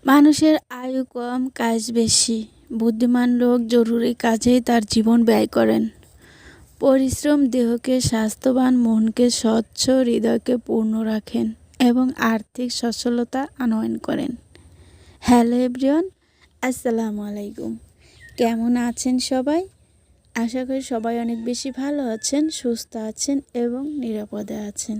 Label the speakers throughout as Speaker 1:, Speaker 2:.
Speaker 1: মানুষের আয়ু কম, কাজ বেশি। বুদ্ধিমান লোক জরুরি কাজেই তার জীবন ব্যয় করেন। পরিশ্রম দেহকে স্বাস্থ্যবান, মনকে স্বচ্ছ, হৃদয়কে পূর্ণ রাখেন এবং আর্থিক সচ্ছলতা আনয়ন করেন। হ্যালো এভরিওয়ান, আসসালামু আলাইকুম। কেমন আছেন সবাই? আশা করি সবাই অনেক বেশি ভালো আছেন, সুস্থ আছেন এবং নিরাপদে আছেন।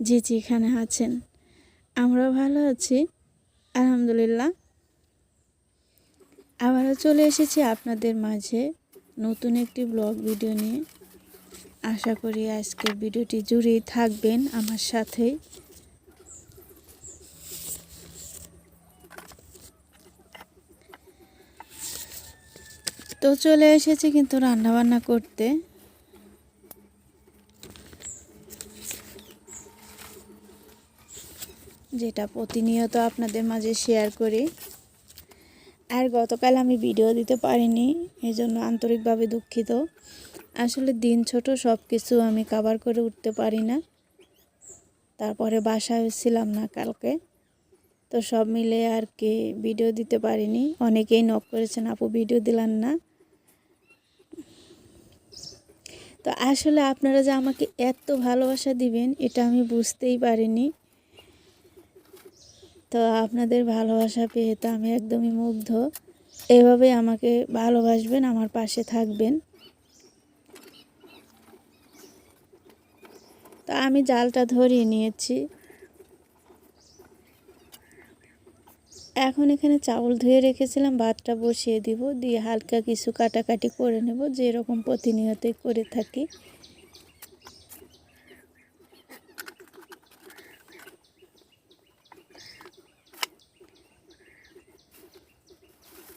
Speaker 1: যে যেখানে আছেন, আমরাও ভালো আছি, আলহামদুলিল্লাহ। আবারও চলে এসেছি আপনাদের মাঝে নতুন একটি ব্লগ ভিডিও নিয়ে। আশা করি আজকের ভিডিওটি জুড়েই থাকবেন আমার সাথেই। তো চলে এসেছি কিন্তু রান্নাবান্না করতে। যেটা প্রতিনিয়ত আপনাদের মাঝে শেয়ার করি। আর গতকাল আমি ভিডিও দিতে পারিনি, এই জন্য আন্তরিকভাবে দুঃখিত। আসলে দিন ছোট, সব কিছু আমি কভার করে উঠতে পারি না। তারপরে বাসায় ছিলাম না কালকে, তো সব মিলে আর কি ভিডিও দিতে পারিনি। অনেকেই নক করেছেন, আপু ভিডিও দিলেন না। তো আসলে আপনারা যে আমাকে এত ভালোবাসা দিবেন এটা আমি বুঝতেই পারিনি। তো আপনাদের ভালোবাসা পেয়ে তো আমি একদমই মুগ্ধ। এভাবে আমাকে ভালোবাসবেন, আমার পাশে থাকবেন। তো আমি জালটা ধরিয়ে নিয়েছি। এখন এখানে চাউল ধুয়ে রেখেছিলাম, ভাতটা বসিয়ে দিব, দিয়ে হালকা কিছু কাটাকাটি করে নেব, যেরকম প্রতিনিয়তই করে থাকি।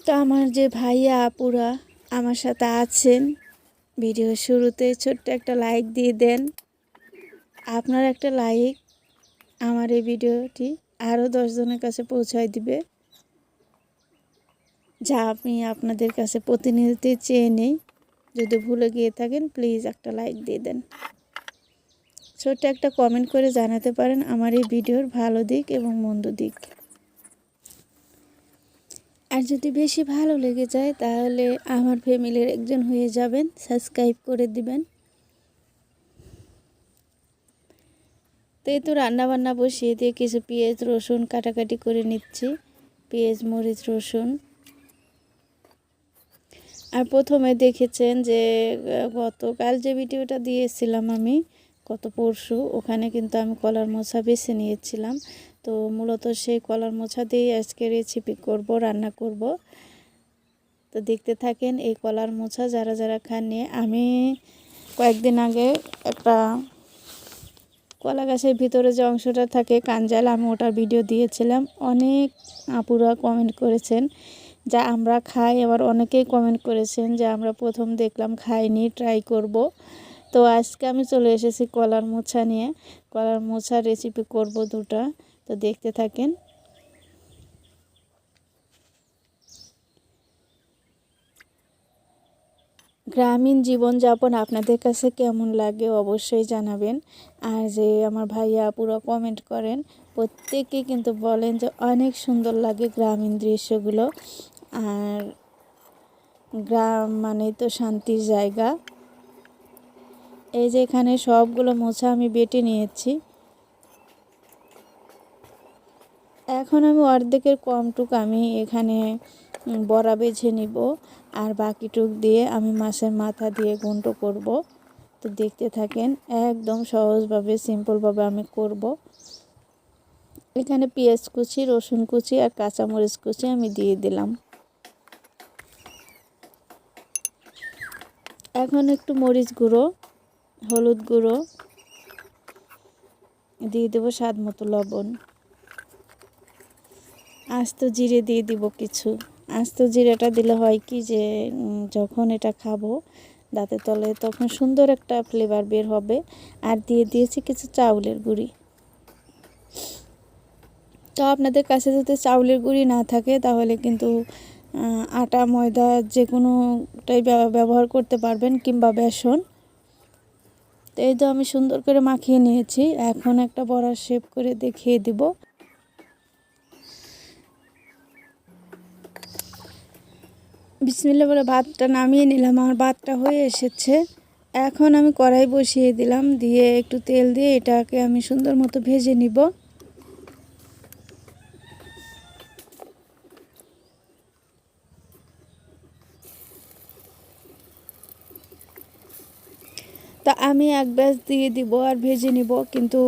Speaker 1: তো আমার যে ভাইয়া আপুরা আমার সাথে আছেন, ভিডিও শুরুতে ছোট্ট একটা লাইক দিয়ে দেন। আপনার একটা লাইক আমার এই ভিডিওটি আরও 10 জনের কাছে পৌঁছায় দিবে, যা আমি আপনাদের কাছে প্রতিনিয়তই চেয়ে নেই। যদি ভুলে গিয়ে থাকেন প্লিজ একটা লাইক দিয়ে দেন। ছোট্ট একটা কমেন্ট করে জানাতে পারেন আমার এই ভিডিওর ভালো দিক এবং মন্দ দিক। আর যদি বেশি ভালো লেগে যায় তাহলে আমার ফ্যামিলির একজন হয়ে যাবেন, সাবস্ক্রাইব করে দিবেন। তো এই তো রান্নাবান্না বসিয়ে দিয়ে কিছু পেঁয়াজ রসুন কাটাকাটি করে নিচ্ছি। পেঁয়াজ, মরিচ, রসুন। আর প্রথমে দেখেছেন যে গতকাল যে ভিডিওটা দিয়েছিলাম আমি, গত পরশু, ওখানে কিন্তু আমি কলার মোচা বেছে নিয়েছিলাম। তো মূলত সেই কলার মোচা দিয়েই আজকে রেসিপি করব, রান্না করব। তো দেখতে থাকেন। এই কলার মোচা যারা যারা খাননি, আমি কয়েকদিন আগে একটা কলা গাছের ভিতরে যে অংশটা থাকে কাঞ্জাল, আমি ওটার ভিডিও দিয়েছিলাম। অনেক আপুরা কমেন্ট করেছেন যা আমরা খাই, আবার অনেকেই কমেন্ট করেছেন যে আমরা প্রথম দেখলাম, খাইনি, ট্রাই করব। তো আজকে আমি চলে এসেছি কলার মোচা নিয়ে। কলার মোচার রেসিপি করব দুটা, তো দেখতে থাকেন। গ্রামীণ জীবনযাপন আপনাদের কাছে কেমন লাগে অবশ্যই জানাবেন। আর যে আমার ভাইয়া আপুরা কমেন্ট করেন, প্রত্যেকেই কিন্তু বলেন যে অনেক সুন্দর লাগে গ্রামীণ দৃশ্যগুলো। আর গ্রাম মানেই তো শান্তির জায়গা। এই যে এখানে সবগুলো মোচা আমি বেটে নিয়েছি। এখন আমি অর্ধেকের কমটুক আমি এখানে বড়া বেছে নিব, আর বাকিটুক দিয়ে আমি মাছের মাথা দিয়ে ঘন্ট করব। তো দেখতে থাকেন, একদম সহজভাবে সিম্পলভাবে আমি করব। এখানে পেঁয়াজ কুচি, রসুন কুচি আর কাঁচামরিচ কুচি আমি দিয়ে দিলাম। এখন একটু মরিচ গুঁড়ো, হলুদ গুঁড়ো দিয়ে দেবো, স্বাদ মতো লবণ। আস্ত জিরে দিয়ে দিব কিছু। আস্ত জিরেটা দিলে হয় কি যে যখন এটা খাবো দাঁতে তলে, তখন সুন্দর একটা ফ্লেভার বের হবে। আর দিয়ে দিয়েছি কিছু চাউলের গুঁড়ি। তো আপনাদের কাছে যদি চাউলের গুঁড়ি না থাকে তাহলে কিন্তু আটা, ময়দা যে কোনোটাই ব্যবহার করতে পারবেন, কিংবা বেসন। তো এই তো আমি সুন্দর করে মাখিয়ে নিয়েছি। এখন একটা বড়া শেপ করে দেখিয়ে দিব। বিসমিল্লাহ বলে ভাতটা নামিয়ে নিলাম। আমার ভাতটা হয়ে এসেছে। এখন আমি কড়াই বসিয়ে দিলাম, দিয়ে একটু তেল দিয়ে এটাকে আমি সুন্দর মতো ভেজে নিব। তা আমি এক ব্যাচ দিয়ে দিব আর ভেজে নিব, কিন্তু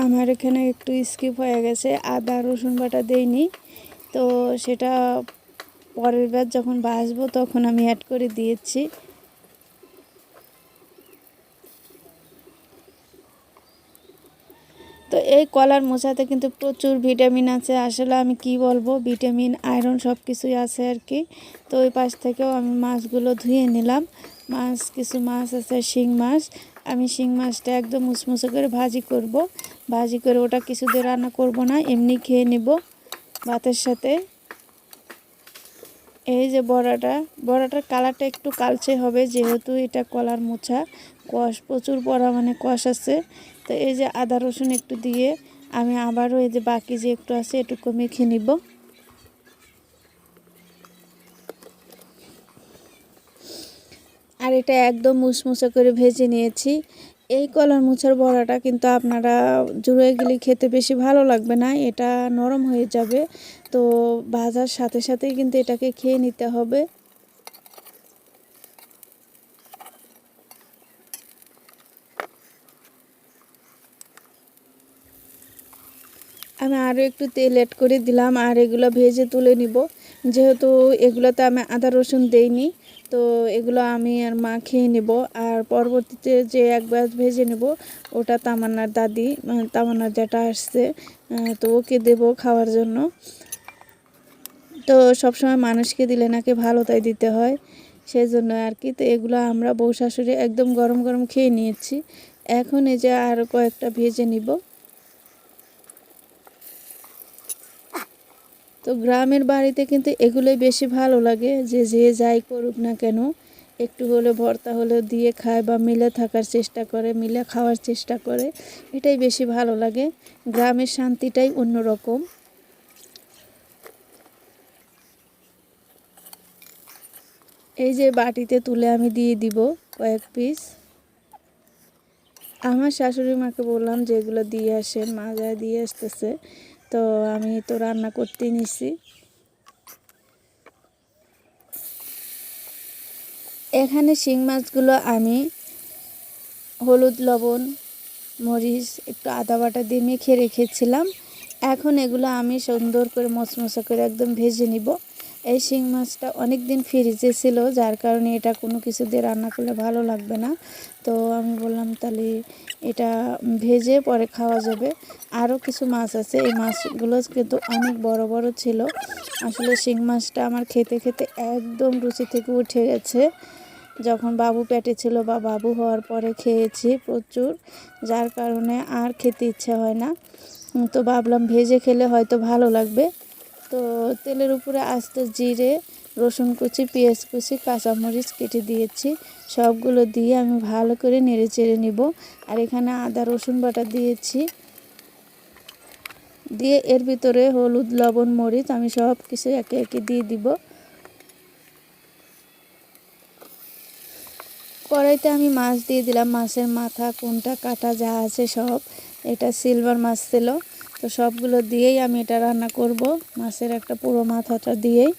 Speaker 1: আমার এখানে একটু স্কিপ হয়ে গেছে, আদা রসুন বাটা দেইনি। তো সেটা পরের ব্যাচ যখন ভাজবো তখন আমি অ্যাড করে দিয়েছি। তো এই কলার মোচাতে কিন্তু প্রচুর ভিটামিন আছে। আসলে আমি কি বলবো, ভিটামিন আয়রন সব কিছুই আছে আর কি। তো ওই পাশ থেকেও আমি মাছগুলো ধুয়ে নিলাম। কিছু মাছ আছে শিং মাছ। আমি শিং মাছটা একদম মুচমুচে করে ভাজি করব। ভাজি করে ওটা কিছু দিয়ে রান্না করব না, এমনি খেয়ে নিব ভাতের সাথে। এই যে বড়াটার কালারটা একটু কালচে হবে, যেহেতু এটা কলার মোচা, প্রচুর পরিমাণে কষ আছে। তো এই যে আদা রসুন একটু দিয়ে আমি আবারও এই যে বাকি যে একটু আছে এটুকু মেখে নিব। আর এটা একদম মুচমুচে করে ভেজে নিয়েছি। এই কলার মোচার বড়াটা কিন্তু আপনারা জুড়ে গেলে খেতে বেশি ভালো লাগবে না, এটা নরম হয়ে যাবে। তো ভাজার সাথে সাথেই কিন্তু এটাকে খেয়ে নিতে হবে। আমি আরও একটু তেল অ্যাড করে দিলাম আর এগুলো ভেজে তুলে নিব। যেহেতু এগুলোতে আমি আদা রসুন দেইনি, তো এগুলো আমি আর মা খেয়ে নেব। আর পরবর্তীতে যে এক ব্যাচ ভেজে নেব ওটা তামান্নার দাদি, তামান্নার যেটা আসছে, তো ওকে দেব খাওয়ার জন্য। তো সবসময় মানুষকে দিলে নাকি ভালো, তাই দিতে হয়, সেই জন্য আর কি। তো এগুলো আমরা বউ শাশুড়ি একদম গরম গরম খেয়ে নিয়েছি। এখন এই যে আরও কয়েকটা ভেজে নিব। তো গ্রামের বাড়িতে কিন্তু এগুলোই বেশি ভালো লাগে, যে যে যাই করুক না কেন একটু হলে ভর্তা হলে দিয়ে খায় বা মিলে থাকার চেষ্টা করে, মিলে খাওয়ার চেষ্টা করে, এটাই বেশি ভালো লাগে। গ্রামের শান্তিটাই অন্যরকম। এই যে বাটিতে তুলে আমি দিয়ে দিব কয়েক পিস। আমার শাশুড়ি মাকে বললাম যে এগুলো দিয়ে আসেন, মা যায় দিয়ে আসতেছে। তো আমি তো রান্না করতেই নিছি। এখানে শিং মাছগুলো আমি হলুদ লবণ মরিচ একটু আদা বাটা দিয়ে মেখে রেখেছিলাম। এখন এগুলো আমি সুন্দর করে মচমচা করে একদম ভেজে নিব। এই শিং মাছটা অনেক দিন ফ্রিজে ছিল, যার কারণে এটা কোনো কিছু দিয়ে রান্না করলে ভালো লাগবে না। তো আমি বললাম তাহলে এটা ভেজে পরে খাওয়া যাবে। আরও কিছু মাছ আছে, এই মাছগুলো কিন্তু অনেক বড় বড় ছিল। আসলে শিং মাছটা আমার খেতে খেতে একদম রুচি থেকে উঠে গেছে। যখন বাবু পেটে ছিল বা বাবু হওয়ার পরে খেয়েছি প্রচুর, যার কারণে আর খেতে ইচ্ছে হয় না। তো ভাবলাম ভেজে খেলে হয়তো ভালো লাগবে। তো তেলের উপরে আস্তে জিরে, রসুন কুচি, পেঁয়াজ কুচি, কাঁচামরিচ কেটে দিয়েছি। সবগুলো দিয়ে আমি ভালো করে নেড়ে চেড়ে নিব। আর এখানে আদা রসুন বাটা দিয়েছি, দিয়ে এর ভিতরে হলুদ লবণ মরিচ আমি সব কিছু একে একে দিয়ে দিব। কড়াইতে আমি মাছ দিয়ে দিলাম, মাছের মাথা কোনটা কাটা যা আছে সব। এটা সিলভার মাছ ছিল, তো সবগুলো দিয়েই আমি এটা রান্না করব, মাছের একটা পুরো মাথাটা দিয়েই।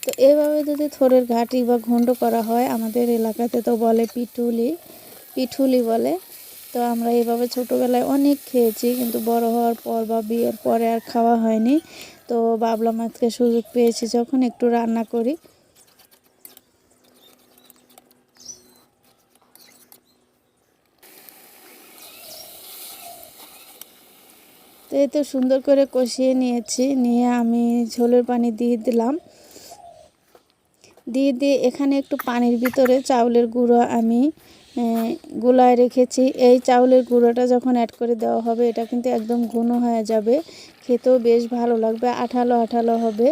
Speaker 1: তো এভাবে যদি থোড়ের ঘাটি বা ঘন্ট করা হয়, আমাদের এলাকাতে তো বলে পিঠুলি, পিঠুলি বলে। তো আমরা এভাবে ছোটোবেলায় অনেক খেয়েছি, কিন্তু বড় হওয়ার পর বা বিয়ের পরে আর খাওয়া হয়নি। তো ভাবলাম আজকে সুযোগ পেয়েছি যখন একটু রান্না করি। তো এই তো সুন্দর করে কষিয়ে নিয়েছি, নিয়ে আমি ঝোলের পানি দিয়ে দিলাম। দিয়ে এখানে একটু পানির ভিতরে চাউলের গুঁড়ো আমি গুলায় রেখেছি। এই চাউলের গুঁড়োটা যখন অ্যাড করে দেওয়া হবে, এটা কিন্তু একদম ঘন হয়ে যাবে, খেতেও বেশ ভালো লাগবে, আঠালো আঠালো হবে।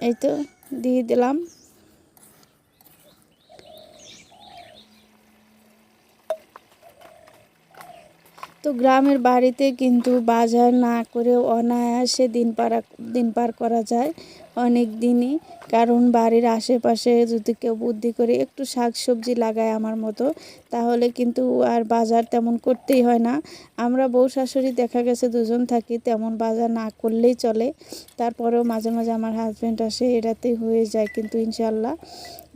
Speaker 1: এই তো দিয়ে দিলাম। তো গ্রামের বাড়িতে কিন্তু বাজার না করেও অনায়াসে দিন পার করা যায় অনেক দিনই। কারণ বাড়ির আশেপাশে যদি কেউ বুদ্ধি করে একটু শাকসবজি লাগায় আমার মতো, তাহলে কিন্তু আর বাজার তেমন করতেই হয় না। আমরা বউ শাশুড়ি দেখা গেছে দুজন থাকি, তেমন বাজার না করলেই চলে। তারপরেও মাঝে মাঝে আমার হাজব্যান্ড আসে, এটাতেই হয়ে যায় কিন্তু ইনশাল্লাহ।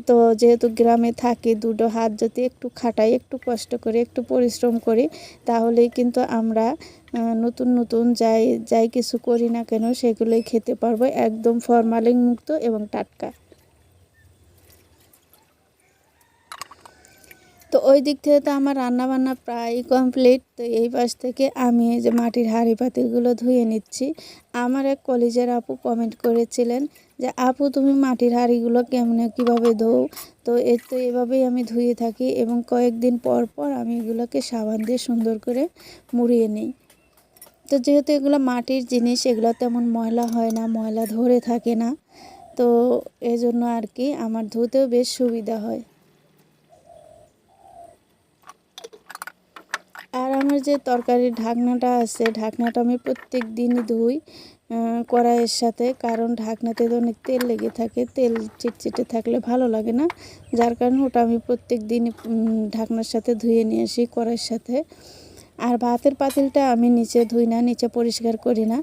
Speaker 1: তো যেহেতু গ্রামে থাকি, দুটো হাত যদি একটু খাটাই, একটু কষ্ট করে, একটু পরিশ্রম করি, তাহলেই কিন্তু আমরা নতুন নতুন যাই কিছু করি না কেন সেগুলোই খেতে পারবো, একদম ফরমালিন মুক্ত এবং টাটকা। তো ওই দিক থেকে তো আমার রান্নাবান্না প্রায় কমপ্লিট। তো এই পাশ থেকে আমি এই যে মাটির হাঁড়ি পাতিলগুলো ধুয়ে নিচ্ছি। আমার এক কলিজার আপু কমেন্ট করেছিলেন যে আপু তুমি মাটির হাঁড়িগুলো কীভাবে ধোও। তো এভাবেই আমি ধুয়ে থাকি এবং কয়েকদিন পর পর আমি এগুলোকে সাবান দিয়ে সুন্দর করে মুড়িয়ে নিই। তো যেহেতু এগুলো মাটির জিনিস, এগুলো তেমন ময়লা হয় না, ময়লা ধরে থাকে না, তো এজন্য আর কি আমার ধুতেও বেশ সুবিধা হয়। আর আমার যে তরকারির ঢাকনাটা আছে, ঢাকনাটা আমি প্রত্যেক দিনই ধুই কড়াইয়ের সাথে, কারণ ঢাকনাতে তো অনেক তেল লেগে থাকে, তেল চিটচিটে থাকলে ভালো লাগে না। যার কারণে ওটা আমি প্রত্যেক দিন ঢাকনার সাথে ধুয়ে নিয়ে আসি কড়াইয়ের সাথে। আর ভাতের পাতিলটা আমি নিচে ধুই না, নিচে পরিষ্কার করি না,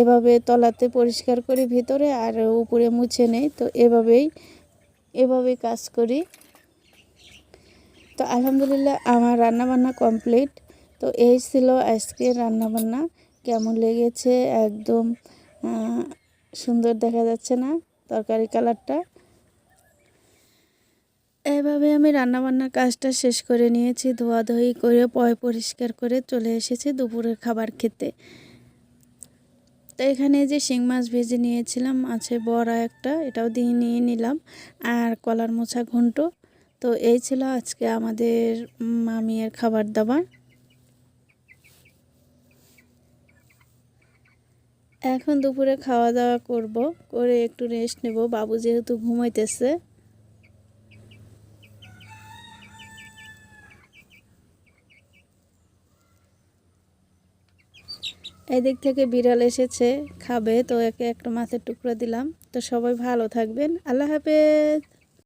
Speaker 1: এভাবে তলাতে পরিষ্কার করি ভিতরে আর উপরে মুছে নেই। তো এভাবেই কাজ করি। তো আলহামদুলিল্লাহ আমার রান্নাবান্না কমপ্লিট। তো এই ছিল আজকের রান্নাবান্না। কেমন লেগেছে? একদম সুন্দর দেখা যাচ্ছে না তরকারি কালারটা? এভাবে আমি রান্নাবান্নার কাজটা শেষ করে নিয়েছি, ধোয়াধুয়ি করে পরিষ্কার করে চলে এসেছি দুপুরের খাবার খেতে। তো এখানে যে শিং মাছ ভেজে নিয়েছিলাম, মাছের বড়া একটা, এটাও দিয়ে নিয়ে নিলাম, আর কলার মোচা ঘন্ট। তো এই ছিল আজকে আমাদের মামিয়ের খাবার দাবার। এখন দুপুরে খাওয়া দাওয়া করব, করে একটু রেস্ট নেব, বাবু যেহেতু ঘুমাইতেছে। এদিক থেকে বিড়াল এসেছে, খাবে, তো একে একটা মাছের টুকরো দিলাম। তো সবাই ভালো থাকবেন, আল্লাহ হাফেজ।